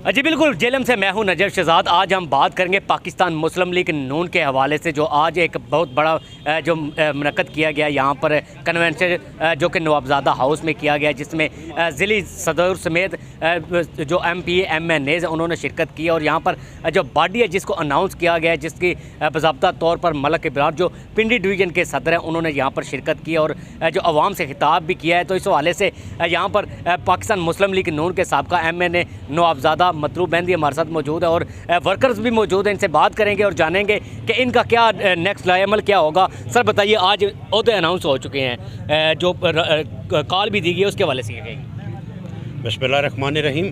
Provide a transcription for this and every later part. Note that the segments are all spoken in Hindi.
जी बिल्कुल, जेलम से मैं हूं नजर शहजाद। आज हम बात करेंगे पाकिस्तान मुस्लिम लीग नून के हवाले से, जो आज एक बहुत बड़ा जो मुनक़्क़द किया गया यहाँ पर कन्वेंशन जो कि नवाबजादा हाउस में किया गया, जिसमें ज़िली सदर समेत जो MP MNAs उन्होंने शिरकत की। और यहाँ पर जो बॉडी है जिसको अनाउंस किया गया है, जिसकी बाज़ाब्ता तौर पर मलक इब्रार जो पिंडी डिवीज़न के सदर हैं उन्होंने यहाँ पर शिरकत की और जो अवाम से खिताब भी किया है। तो इस हवाले से यहाँ पर पाकिस्तान मुस्लिम लीग नून के साबका MNA नवाबजादा मतलूब मेहंदी हमारे साथ मौजूद है और वर्कर्स भी मौजूद हैं। इनसे बात करेंगे और जानेंगे कि इनका क्या नेक्स्ट लाएमल क्या होगा। सर बताइए, आज ओहदे अनाउंस हो चुके हैं, जो कॉल भी दी गई है उसके हवाले से कहेंगे। बिस्मिल्लाहिर्रहमानिर्रहीम।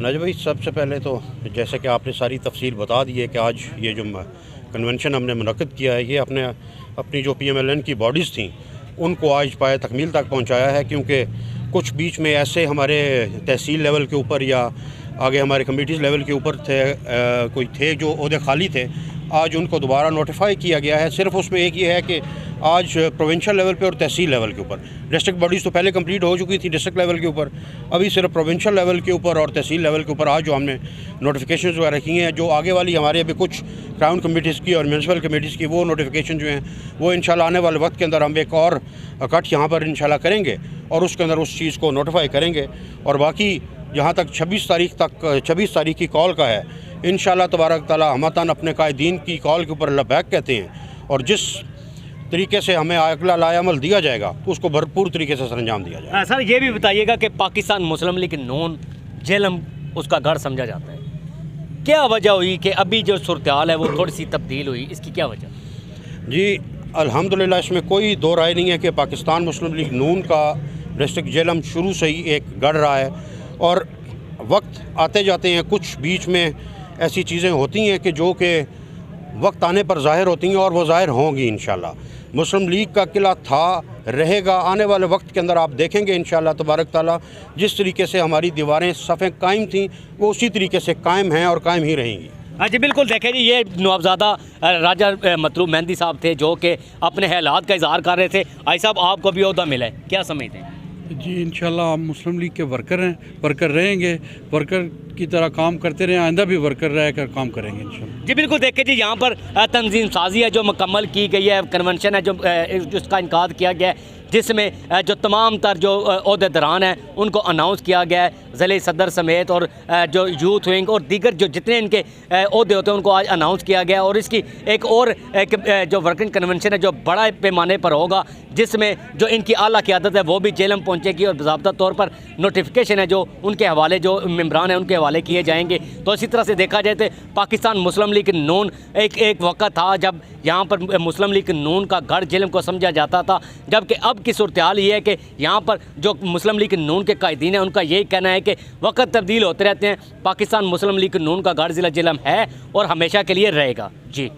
नजर भाई, सबसे पहले तो जैसे कि आपने सारी तफसील बता दी है कि आज ये जो कन्वेंशन हमने मुनक़्क़द किया है, ये अपनी जो PMLN की बॉडीज़ थी उनको आज पाए तकमील तक पहुँचाया है। क्योंकि कुछ बीच में ऐसे हमारे तहसील लेवल के ऊपर या आगे हमारे कमेटीज़ लेवल के ऊपर कोई थे जो ओहदे खाली थे, आज उनको दोबारा नोटिफाई किया गया है। सिर्फ उसमें एक ये है कि आज प्रोविंशियल लेवल पे और तहसील लेवल के ऊपर, डिस्ट्रिक्ट बॉडीज़ तो पहले कंप्लीट हो चुकी थी डिस्ट्रिक्ट लेवल के ऊपर, अभी सिर्फ प्रोविंशियल लेवल के ऊपर और तहसील लेवल के ऊपर आज जो हमने नोटिफिकेशन वगैरह की हैं, जो आगे वाली हमारे अभी कुछ क्राउन कमेटीज़ की और म्यूनसिपल कमेटीज़ की वो नोटिफिकेशन जो हैं वो इंशाल्लाह आने वाले वक्त के अंदर हम एक और इकट्ठ यहाँ पर इंशाल्लाह करेंगे और उसके अंदर उस चीज़ को नोटिफाई करेंगे। और बाकी जहाँ तक 26 तारीख की कॉल का है, इंशाल्लाह तबारक ताला हमतन अपने कायदीन की कॉल के ऊपर लबैक कहते हैं और जिस तरीके से हमें अगला लाएमल दिया जाएगा तो उसको भरपूर तरीके से सरंजाम दिया जाएगा। सर ये भी बताइएगा कि पाकिस्तान मुस्लिम लीग नून जेलम उसका गढ़ समझा जाता है, क्या वजह हुई कि अभी जो सूरत हाल है वो थोड़ी सी तब्दील हुई, इसकी क्या वजह? जी अल्हम्दुलिल्लाह, इसमें कोई दो राय नहीं है कि पाकिस्तान मुस्लिम लीग नून का डिस्ट्रिक्ट जेलम शुरू से ही एक गढ़ रहा है और वक्त आते जाते हैं कुछ बीच में ऐसी चीज़ें होती हैं कि जो कि वक्त आने पर ज़ाहिर होती हैं और वो ज़ाहिर होंगी इंशाल्लाह। मुस्लिम लीग का किला था, रहेगा, आने वाले वक्त के अंदर आप देखेंगे इंशाल्लाह तबारक ताला जिस तरीके से हमारी दीवारें सफ़ें कायम थीं वो उसी तरीके से कायम हैं और कायम ही रहेंगी। हाँ जी बिल्कुल, देखें जी, ये नवाबजादा राजा मतलूब मेहंदी साहब थे जो कि अपने हालात का इजहार कर रहे थे। आई साहब, आपको भी ओहदा मिला है, क्या समझते हैं? जी इंशाल्लाह हम मुस्लिम लीग के वर्कर हैं, वर्कर रहेंगे, वर्कर की तरह काम करते रहे, आइंदा भी वर्कर रह कर काम करेंगे इंशाल्लाह। जी बिल्कुल, देखिए जी, यहाँ पर तंजीम साजी है जो मुकम्मल की गई है, कन्वेंशन है जो जिसका इनकाद किया गया है, जिसमें जो तमाम तर जो ओहदेदारान हैं उनको अनाउंस किया गया है, ज़िले सदर समेत और जो यूथ विंग और दीगर जो जितने इनके ओहदे होते हैं उनको आज अनाउंस किया गया। और इसकी एक और जो वर्किंग कन्वेंशन है जो बड़ा पैमाने पर होगा, जिसमें जो इनकी आला क़यादत है वो भी जेलम पहुँचेगी और बाज़ाब्ता तौर पर नोटिफिकेशन है जो उनके हवाले जो मेम्बरान हैं उनके हवाले किए जाएंगे। तो इसी तरह से देखा जाए तो पाकिस्तान मुस्लिम लीग नून एक वक़्त था जब यहाँ पर मुस्लिम लीग नून का गढ़ जेलम को समझा जाता था, जबकि अब की सूरत हाल ये है कि यहाँ पर जो मुस्लिम लीग नून के कायदीन हैं उनका यही कहना है कि वक़्त तब्दील होते रहते हैं, पाकिस्तान मुस्लिम लीग नून का गढ़ ज़िला जेलम है और हमेशा के लिए रहेगा। जी।